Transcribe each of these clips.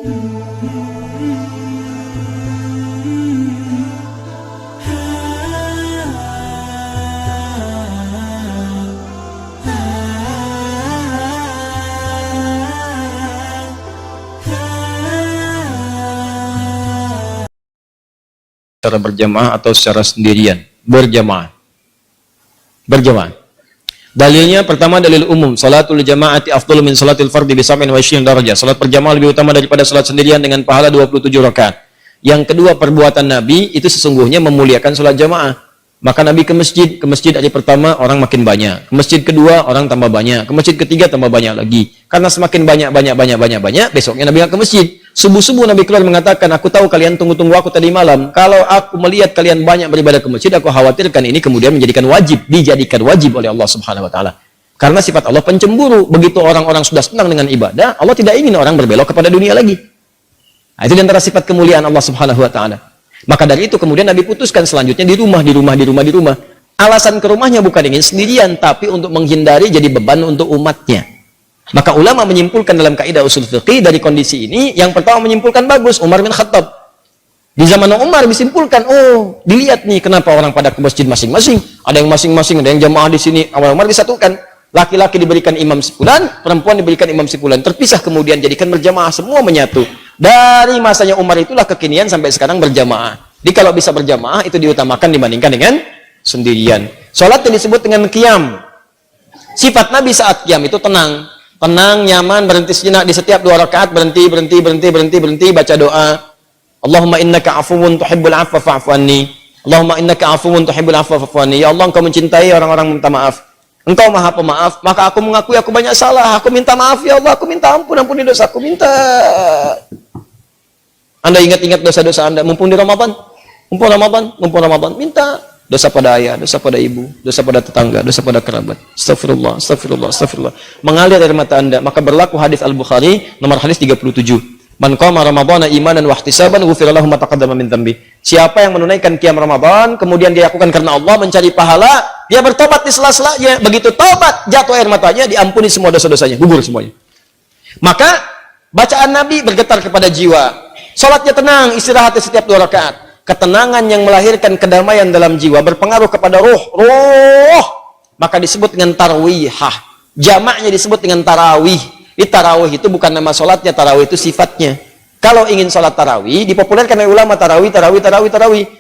Secara berjamaah atau secara sendirian? Berjamaah. Berjamaah. Dalilnya pertama dalil umum, salatul jamaati afdalu min salatil fardhi bi 27 darajah. Salat berjamaah lebih utama daripada salat sendirian dengan pahala 27 rakaat. Yang kedua, perbuatan Nabi itu sesungguhnya memuliakan salat jamaah. Maka Nabi ke masjid hari pertama orang makin banyak, ke masjid kedua orang tambah banyak, ke masjid ketiga tambah banyak lagi. Karena semakin banyak, besoknya Nabi nggak ke masjid. Subuh-subuh Nabi keluar mengatakan, aku tahu kalian tunggu-tunggu aku tadi malam. Kalau aku melihat kalian banyak beribadah ke masjid, aku khawatirkan ini kemudian dijadikan wajib oleh Allah Subhanahu wa taala. Karena sifat Allah pencemburu. Begitu orang-orang sudah senang dengan ibadah, Allah tidak ingin orang berbelok kepada dunia lagi. Nah, itu di antara sifat kemuliaan Allah Subhanahu wa taala. Maka dari itu kemudian Nabi putuskan selanjutnya di rumah. Alasan ke rumahnya bukan ingin sendirian, tapi untuk menghindari jadi beban untuk umatnya. Maka ulama menyimpulkan dalam kaidah usul fiqih dari kondisi ini, yang pertama menyimpulkan bagus, Umar bin Khattab. Di zaman Umar disimpulkan, oh dilihat nih kenapa orang pada ke masjid masing-masing. Ada yang masing-masing, ada yang jamaah di sini. Awal Umar disatukan. Laki-laki diberikan imam sepulan, perempuan diberikan imam sepulan. Terpisah kemudian jadikan berjamaah, semua menyatu. Dari masanya Umar itulah kekinian sampai sekarang berjamaah. Jadi kalau bisa berjamaah itu diutamakan dibandingkan dengan sendirian. Salat yang disebut dengan qiyam. Sifat Nabi saat qiyam itu tenang, nyaman, berhenti sejenak di setiap 2 rakaat, berhenti, baca doa. Allahumma innaka afuwun tuhibbul afwa fa'fu anni. Allahumma innaka afuwun tuhibbul afwa fa'fu anni. Ya Allah, Engkau mencintai orang-orang minta maaf. Engkau Maha Pemaaf, maka aku mengakui aku banyak salah. Aku minta maaf ya Allah, aku minta ampuni dosa, aku minta. Anda ingat-ingat dosa-dosa Anda, mumpung Ramadan, minta dosa pada ayah, dosa pada ibu, dosa pada tetangga, dosa pada kerabat. Astagfirullah. Mengalir dari mata Anda, maka berlaku hadis Al-Bukhari nomor hadis 37. Man qama ramadhana imanan wa ihtisaban ghufira lahu ma taqaddama min dhanbi. Siapa yang menunaikan qiyam Ramadan kemudian dia lakukan karena Allah, mencari pahala, dia bertobat di sela-selanya. Begitu tobat, jatuh air matanya, diampuni semua dosa-dosanya, gugur semuanya. Maka bacaan Nabi bergetar kepada jiwa. Salatnya tenang, istirahat setiap 2 rakaat. Ketenangan yang melahirkan kedamaian dalam jiwa berpengaruh kepada ruh. Maka disebut dengan tarwihah. Jamaknya disebut dengan tarawih. Di tarawih itu bukan nama salatnya, tarawih itu sifatnya. Kalau ingin salat tarawih, dipopulerkan oleh ulama tarawih.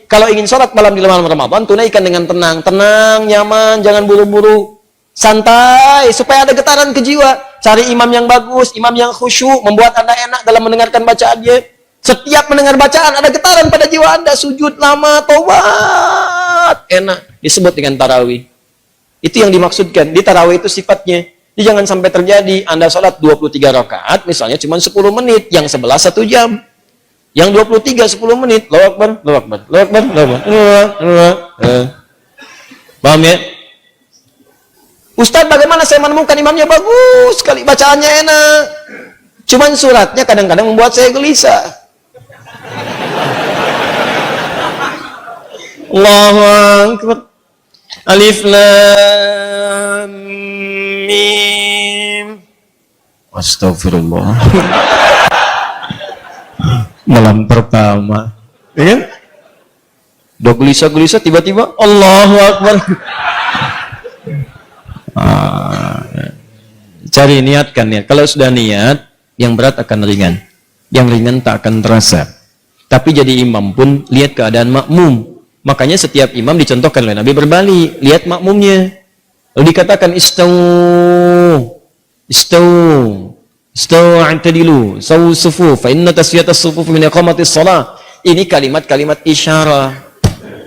Kalau ingin salat malam di malam Ramadan, tunaikan dengan tenang, nyaman, jangan buru-buru, santai, supaya ada getaran ke jiwa. Cari imam yang bagus, imam yang khusyuk, membuat Anda enak dalam mendengarkan bacaannya. Setiap mendengar bacaan ada getaran pada jiwa Anda, sujud lama, tobat, enak, disebut dengan tarawih. Itu yang dimaksudkan. Di tarawih itu sifatnya. Jadi jangan sampai terjadi Anda sholat 23 rakaat misalnya cuma 10 menit, yang 11 1 jam. Yang 23 10 menit. Allahu Akbar. Paham ya? Ustaz, bagaimana saya menemukan imamnya bagus sekali, bacaannya enak. Cuman suratnya kadang-kadang membuat saya gelisah. Allahu Akbar. Alif Lam Mim. Astagfirullah. Malam pertama, ya kan? Udah gelisah-gelisah, tiba-tiba Allahu Akbar. Cari niatkan niat. Kalau sudah niat, yang berat akan ringan, yang ringan tak akan terasa. Tapi jadi imam pun lihat keadaan makmum. Makanya setiap imam dicontohkan oleh Nabi berbalik, lihat makmumnya. Lalu dikatakan istau i'tadilu sawu sufuf fa inna taswiyatas sufuf min iqamatis shalah. Ini kalimat-kalimat isyarah.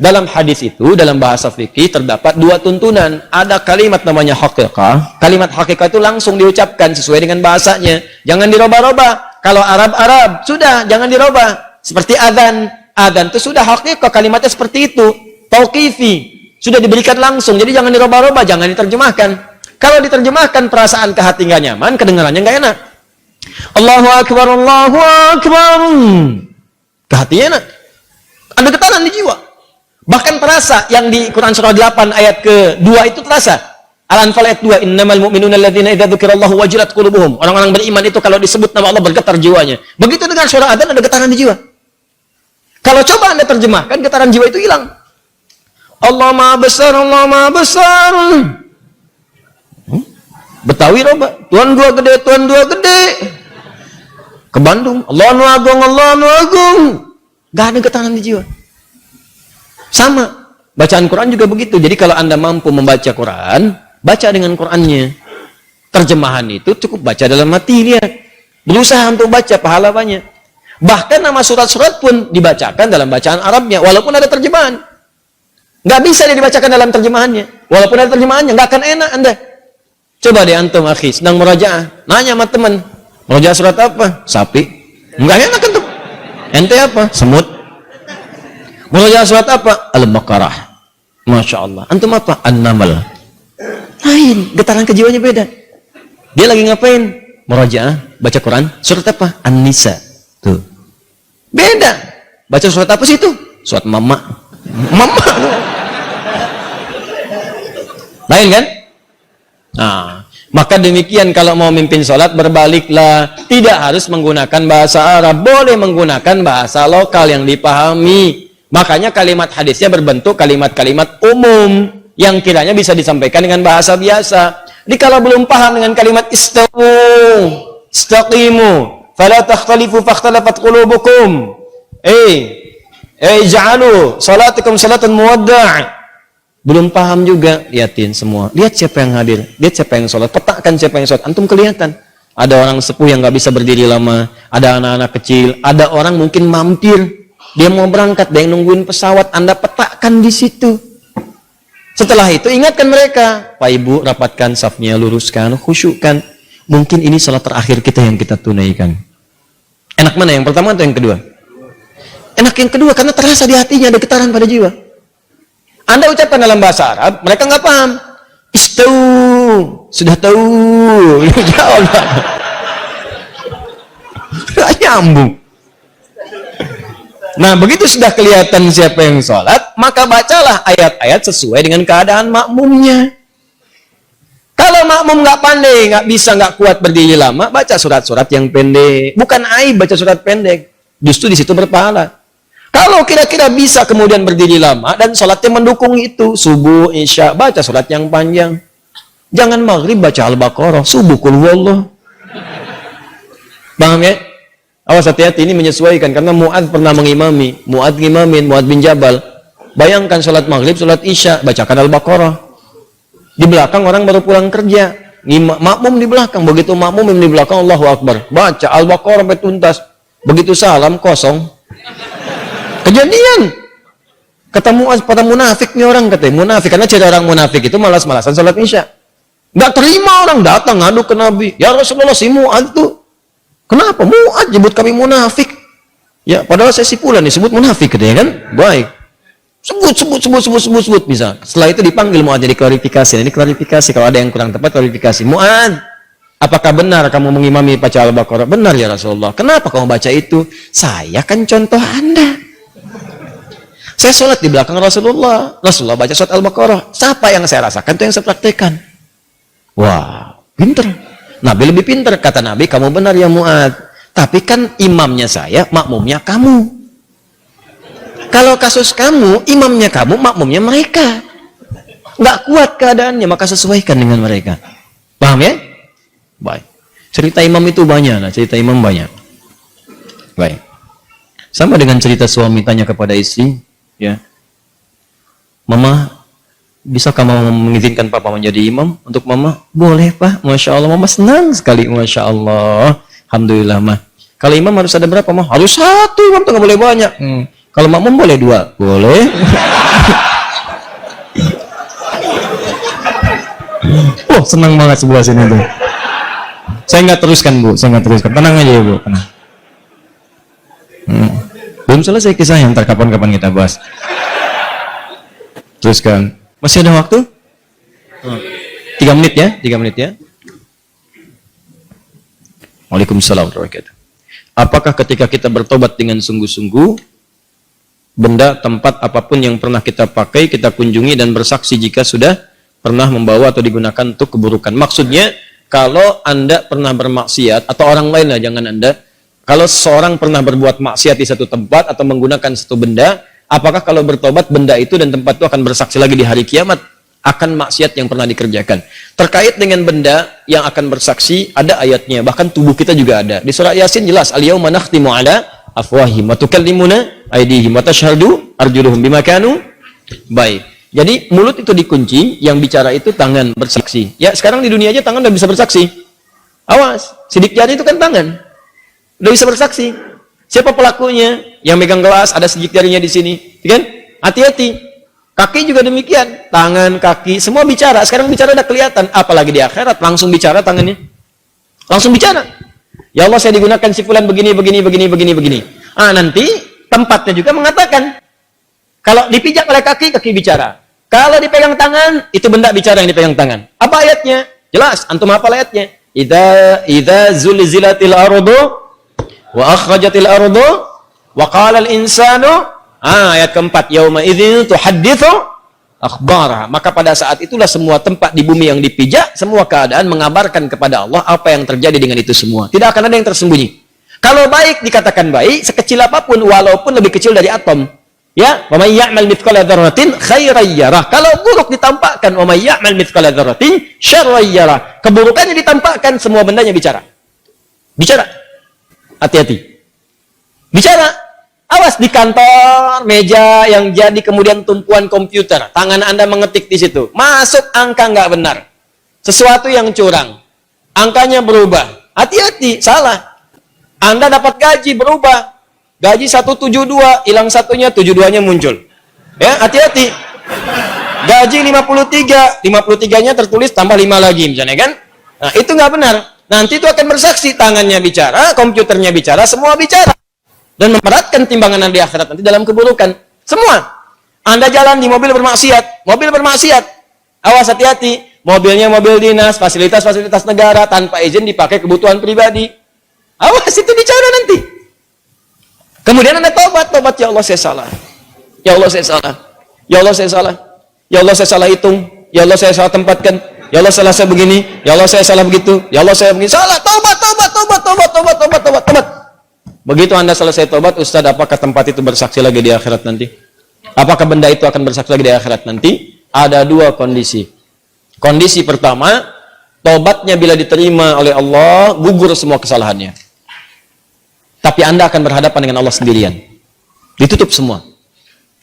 Dalam hadis itu, dalam bahasa fikih terdapat 2 tuntunan. Ada kalimat namanya haqiqah. Kalimat haqiqah itu langsung diucapkan sesuai dengan bahasanya. Jangan dirubah-rubah. Kalau Arab, sudah jangan dirubah. Seperti adzan. Adzan itu sudah haqiqah, kalimatnya seperti itu. Tauqifi, sudah diberikan langsung. Jadi jangan dirubah-rubah, jangan diterjemahkan. Kalau diterjemahkan, perasaan ke hati nggak nyaman, kedengarannya nggak enak. Allahu Akbar, Allahu Akbar. Ke hatinya enak. Ada getaran di jiwa. Bahkan terasa yang di Quran surah 8 ayat ke-2 itu terasa. Al-Anfal ayat 2, innamal mu'minuna alladzina idza dzukirallahu wajilat qulubuhum. Orang-orang beriman itu kalau disebut nama Allah bergetar jiwanya. Begitu dengar suara adzan ada getaran di jiwa. Kalau coba Anda terjemahkan, getaran jiwa itu hilang. Allah Maha Besar, Allah Maha Besar. Betawi coba, Tuhan dua gede, Tuhan dua gede. Ke Bandung, Allah nu agung, Allah nu agung. Gak ada getaran di jiwa. Sama, bacaan Quran juga begitu. Jadi kalau Anda mampu membaca Quran, baca dengan Qurannya. Terjemahan itu cukup baca dalam hati, lihat. Berusaha untuk baca, pahala banyak. Bahkan nama surat-surat pun dibacakan dalam bacaan Arabnya, walaupun ada terjemahan. Nggak bisa dia dibacakan dalam terjemahannya. Walaupun ada terjemahannya, nggak akan enak Anda. Coba deh antum, akhi, sedang murajaah. Nanya sama teman, murajaah surat apa? Sapi. Nggak enak kan tuh. Ente apa? Semut. Murajaah surat apa? Al-Baqarah. Masya Allah. Antum apa? An-Naml. Lain, getaran kejiwaannya beda. Dia lagi ngapain? Murajaah, baca Quran. Surat apa? An-Nisa. Tuh. Beda. Baca surat apa sih itu? Surat Mama. Mama. Lain kan? Nah, maka demikian kalau mau mimpin sholat berbaliklah. Tidak harus menggunakan bahasa Arab. Boleh menggunakan bahasa lokal yang dipahami. Makanya kalimat hadisnya berbentuk kalimat-kalimat umum yang kiranya bisa disampaikan dengan bahasa biasa. Jadi kalau belum paham dengan kalimat istawu, istaqimu, fala takhtalifu fakhtalafat qulubukum. Ja'alu salatukum salatan muwadda'. Belum paham juga, lihatin semua. Lihat siapa yang hadir, lihat siapa yang sholat, petakan siapa yang sholat. Antum kelihatan. Ada orang sepuh yang nggak bisa berdiri lama, ada anak-anak kecil, ada orang mungkin mampir, dia mau berangkat, dia yang nungguin pesawat. Anda petakan di situ. Setelah itu ingatkan mereka, Pak Ibu rapatkan safnya, luruskan, khusyukkan. Mungkin ini sholat terakhir kita yang kita tunaikan. Enak mana, yang pertama atau yang kedua? Enak yang kedua karena terasa di hatinya ada getaran pada jiwa. Anda ucapkan dalam bahasa Arab, mereka nggak paham. Istau, sudah tahu. Ya Allah. Nggak nyambung. Nah, begitu sudah kelihatan siapa yang sholat, maka bacalah ayat-ayat sesuai dengan keadaan makmumnya. Kalau makmum nggak pandai, nggak bisa, nggak kuat berdiri lama, baca surat-surat yang pendek. Bukan aib baca surat pendek. Justru di situ berpahala. Kalau kira-kira bisa kemudian berdiri lama dan sholatnya mendukung itu, subuh, isya, baca sholat yang panjang. Jangan maghrib baca Al-Baqarah, subuh qul huwallah. Paham ya? Awas hati-hati, ini menyesuaikan karena Mu'adz pernah mengimami, Mu'adz ngimamin, Mu'adz bin Jabal. Bayangkan sholat maghrib, sholat isya, bacakan Al-Baqarah. Di belakang orang baru pulang kerja, makmum di belakang, begitu makmum di belakang Allahu Akbar, baca Al-Baqarah sampai tuntas. Begitu salam kosong. Kejadian. Kata Mu'adz, pada munafik nih orang, katanya munafik, karena ciri orang munafik itu malas-malasan sholat isya. Nggak terima orang datang ngadu ke Nabi, ya Rasulullah, si Mu'adz tuh kenapa Mu'adz nyebut kami munafik? Ya padahal saya si fulan disebut munafik, katanya kan? Baik. Sebut bisa. Setelah itu dipanggil Mu'adz, jadi klarifikasi. Ini klarifikasi, kalau ada yang kurang tepat klarifikasi. Mu'adz, apakah benar kamu mengimami baca Al-Baqarah? Benar ya Rasulullah. Kenapa kamu baca itu? Saya kan contoh Anda. Saya sholat di belakang Rasulullah. Rasulullah baca surat Al-Baqarah. Siapa yang saya rasakan itu yang saya praktekkan. Wah, pinter. Nabi lebih pinter. Kata Nabi, kamu benar ya Mu'adz. Tapi kan imamnya saya, makmumnya kamu. Kalau kasus kamu, imamnya kamu, makmumnya mereka. Nggak kuat keadaannya, maka sesuaikan dengan mereka. Paham ya? Baik. Cerita imam itu banyak. Nah, cerita imam banyak. Baik. Sama dengan cerita suami tanya kepada istri, ya, Mama, bisa kamu mengizinkan Papa menjadi imam untuk Mama? Boleh Pak, Masya Allah, Mama senang sekali, Masya Allah, Alhamdulillah Mah. Kalau imam harus ada berapa Mah? Harus satu, imam tuh nggak boleh banyak. Kalau makmum boleh dua? Boleh. Oh, senang banget sebelah sini tuh. Saya nggak teruskan Bu, saya nggak teruskan. Tenang aja ya Bu, tenang. Belum selesai kisahnya, ntar kapan-kapan kita bahas. Teruskan. Masih ada waktu? 3 menit ya, 3 menit ya. Waalaikumsalam warahmatullahi wabarakatuh. Apakah ketika kita bertobat dengan sungguh-sungguh, benda, tempat apapun yang pernah kita pakai, kita kunjungi dan bersaksi jika sudah pernah membawa atau digunakan untuk keburukan. Maksudnya, kalau Anda pernah bermaksiat, atau orang lain lah, jangan Anda, kalau seorang pernah berbuat maksiat di satu tempat atau menggunakan satu benda, apakah kalau bertobat benda itu dan tempat itu akan bersaksi lagi di hari kiamat akan maksiat yang pernah dikerjakan? Terkait dengan benda yang akan bersaksi, ada ayatnya, bahkan tubuh kita juga ada. Di surah Yasin jelas, al-yauma nakhtimu ala afwahim wa tukallimuna aydihim wa tashhadu arjuluhum bima kanu. Baik. Jadi mulut itu dikunci, yang bicara itu tangan bersaksi. Ya, sekarang di dunia aja tangan udah bisa bersaksi. Awas, sidik jari itu kan tangan. Udah bisa bersaksi. Siapa pelakunya? Yang megang gelas, ada sidik jarinya di sini. Kan? Hati-hati. Kaki juga demikian. Tangan, kaki, semua bicara. Sekarang bicara udah kelihatan. Apalagi di akhirat, langsung bicara tangannya. Langsung bicara. Ya Allah, saya digunakan si fulan begini. Nanti tempatnya juga mengatakan. Kalau dipijak oleh kaki, kaki bicara. Kalau dipegang tangan, itu benda bicara yang dipegang tangan. Apa ayatnya? Jelas. Antum apa ayatnya? Idza zulzilatil ardu wa akhrajatil ardu wa qala al insanu, ayat keempat, yauma idzin tuhadditsu akhbara. Maka pada saat itulah semua tempat di bumi yang dipijak, semua keadaan mengabarkan kepada Allah apa yang terjadi dengan itu semua. Tidak akan ada yang tersembunyi. Kalau baik dikatakan baik, sekecil apapun, walaupun lebih kecil dari atom. Ya, wa may ya'mal mithqala dzarratin khairan yarah. Kalau buruk ditampakkan, wa may ya'mal mithqala dzarratin syarran yarah. Keburukannya ditampakkan, semua bendanya bicara. Bicara. Hati-hati. Bicara. Awas, di kantor, meja yang jadi kemudian tumpuan komputer. Tangan Anda mengetik di situ. Masuk angka nggak benar. Sesuatu yang curang. Angkanya berubah. Hati-hati, salah. Anda dapat gaji berubah. Gaji 172, hilang satunya, 72-nya muncul. Ya, hati-hati. Gaji 53, 53-nya tertulis tambah 5 lagi misalnya kan? Nah, itu nggak benar. Nanti itu akan bersaksi, tangannya bicara, komputernya bicara, semua bicara. Dan memberatkan timbangan di akhirat nanti dalam keburukan. Semua. Anda jalan di mobil bermaksiat. Awas, hati-hati. Mobilnya mobil dinas, fasilitas-fasilitas negara, tanpa izin dipakai kebutuhan pribadi. Awas, itu bicara nanti. Kemudian Anda tobat, ya Allah saya salah. Ya Allah saya salah. Ya Allah saya salah. Ya Allah saya salah hitung. Ya Allah saya salah tempatkan. Ya Allah salah saya begini, ya Allah saya salah begitu, ya Allah saya begini, salah, tobat. Begitu Anda selesai tobat, Ustaz, apakah tempat itu bersaksi lagi di akhirat nanti? Apakah benda itu akan bersaksi lagi di akhirat nanti? Ada dua kondisi. Kondisi pertama, tobatnya bila diterima oleh Allah, gugur semua kesalahannya. Tapi Anda akan berhadapan dengan Allah sendirian. Ditutup semua.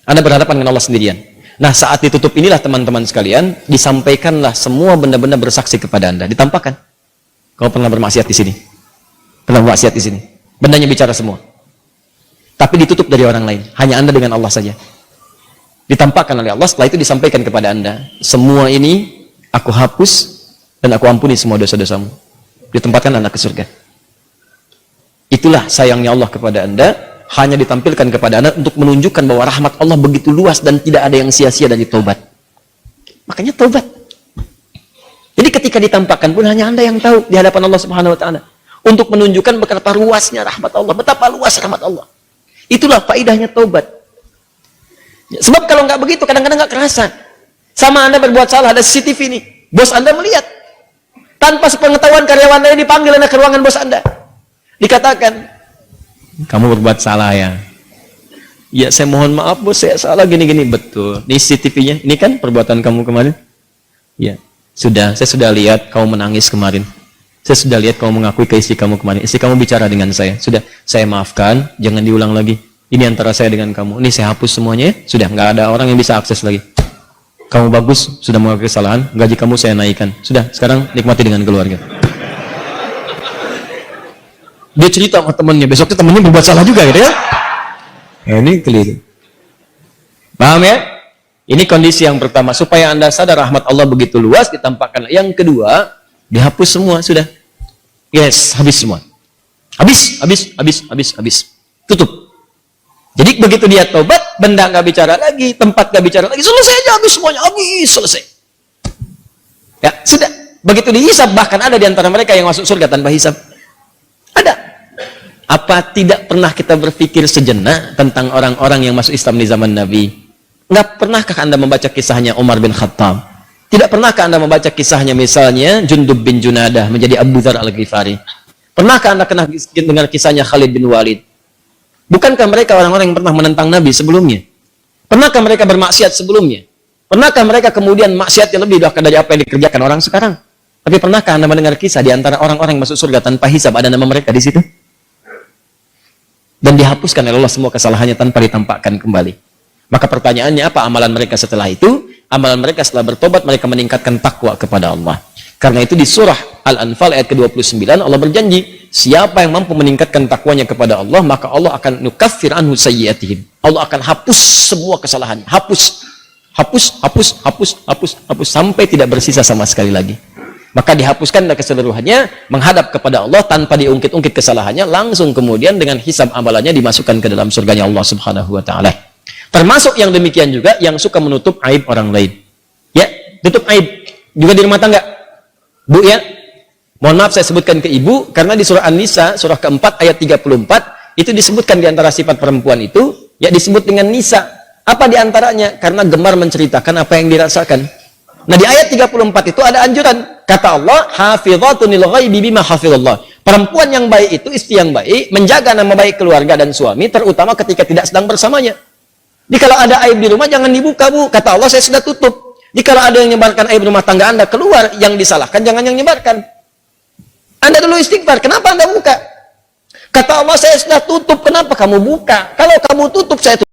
Anda berhadapan dengan Allah sendirian. Nah, saat ditutup inilah teman-teman sekalian, disampaikanlah semua benda-benda bersaksi kepada Anda, ditampakkan. Kau pernah bermaksiat di sini. Pernah bermaksiat di sini. Bendanya bicara semua. Tapi ditutup dari orang lain, hanya Anda dengan Allah saja. Ditampakkan oleh Allah, setelah itu disampaikan kepada Anda. Semua ini aku hapus dan aku ampuni semua dosa-dosamu. Ditempatkan Anda ke surga. Itulah sayangnya Allah kepada Anda. Hanya ditampilkan kepada Anda untuk menunjukkan bahwa rahmat Allah begitu luas dan tidak ada yang sia-sia dari taubat. Makanya taubat. Jadi ketika ditampakkan pun hanya Anda yang tahu di hadapan Allah Subhanahu wa taala. Untuk menunjukkan betapa luasnya rahmat Allah, betapa luas rahmat Allah. Itulah faedahnya taubat. Sebab kalau nggak begitu kadang-kadang nggak kerasa. Sama Anda berbuat salah, ada CCTV nih. Bos Anda melihat. Tanpa sepengetahuan karyawan Anda dipanggil Anda ke ruangan bos Anda. Dikatakan, kamu berbuat salah ya. Ya, saya mohon maaf bos, saya salah gini-gini. Betul. Ini CCTV-nya. Ini kan perbuatan kamu kemarin. Ya, sudah. Saya sudah lihat kamu menangis kemarin. Saya sudah lihat kamu mengakui ke istri kamu kemarin. Istri kamu bicara dengan saya. Sudah, saya maafkan. Jangan diulang lagi. Ini antara saya dengan kamu. Ini saya hapus semuanya. Sudah, nggak ada orang yang bisa akses lagi. Kamu bagus, sudah mengakui kesalahan. Gaji kamu saya naikkan. Sudah, sekarang nikmati dengan keluarga. Dia cerita sama temennya, besoknya temennya berbuat salah juga gitu ya. Ini keliru. Paham ya? Ini kondisi yang pertama, supaya Anda sadar rahmat Allah begitu luas, ditampakkan. Yang kedua, dihapus semua, sudah. Yes, habis semua. Habis. Tutup. Jadi begitu dia tobat, benda nggak bicara lagi, tempat nggak bicara lagi, selesai aja, habis semuanya, habis, selesai. Ya, sudah. Begitu dihisab, bahkan ada di antara mereka yang masuk surga tanpa hisab. Ada. Apa tidak pernah kita berpikir sejenak tentang orang-orang yang masuk Islam di zaman Nabi? Nggak pernahkah Anda membaca kisahnya Umar bin Khattab? Tidak pernahkah Anda membaca kisahnya misalnya Jundub bin Junadah menjadi Abu Dzar Al-Ghifari? Pernahkah Anda pernah dengar kisahnya Khalid bin Walid? Bukankah mereka orang-orang yang pernah menentang Nabi sebelumnya? Pernahkah mereka bermaksiat sebelumnya? Pernahkah mereka kemudian maksiatnya lebih dari apa yang dikerjakan orang sekarang? Tapi pernahkah Anda mendengar kisah di antara orang-orang yang masuk surga tanpa hisab ada nama mereka di situ? Dan dihapuskan oleh Allah semua kesalahannya tanpa ditampakkan kembali. Maka pertanyaannya apa amalan mereka setelah itu? Amalan mereka setelah bertobat, mereka meningkatkan takwa kepada Allah. Karena itu di surah Al-Anfal ayat ke-29 Allah berjanji, siapa yang mampu meningkatkan takwanya kepada Allah, maka Allah akan nukaffir anhu sayyiatihim. Allah akan hapus semua kesalahannya. Hapus sampai tidak bersisa sama sekali lagi. Maka dihapuskan keseluruhannya, menghadap kepada Allah tanpa diungkit-ungkit kesalahannya, langsung kemudian dengan hisab amalannya dimasukkan ke dalam surganya Allah Subhanahu wa taala. Termasuk yang demikian juga yang suka menutup aib orang lain. Ya, tutup aib juga di rumah tangga. Bu ya, mohon maaf saya sebutkan ke ibu karena di surah An-Nisa surah keempat ayat 34 itu disebutkan di antara sifat perempuan itu ya disebut dengan nisa. Apa di antaranya? Karena gemar menceritakan apa yang dirasakan. Nah, di ayat 34 itu ada anjuran. Kata Allah, hafizatun lil ghaibi bima hafizallah. Perempuan yang baik itu, istri yang baik, menjaga nama baik keluarga dan suami terutama ketika tidak sedang bersamanya. Jadi kalau ada aib di rumah jangan dibuka, Bu. Kata Allah, saya sudah tutup. Jadi kalau ada yang menyebarkan aib rumah tangga Anda keluar, yang disalahkan jangan yang menyebarkan. Anda dulu istighfar, kenapa Anda buka? Kata Allah, saya sudah tutup, kenapa kamu buka? Kalau kamu tutup, saya tutup.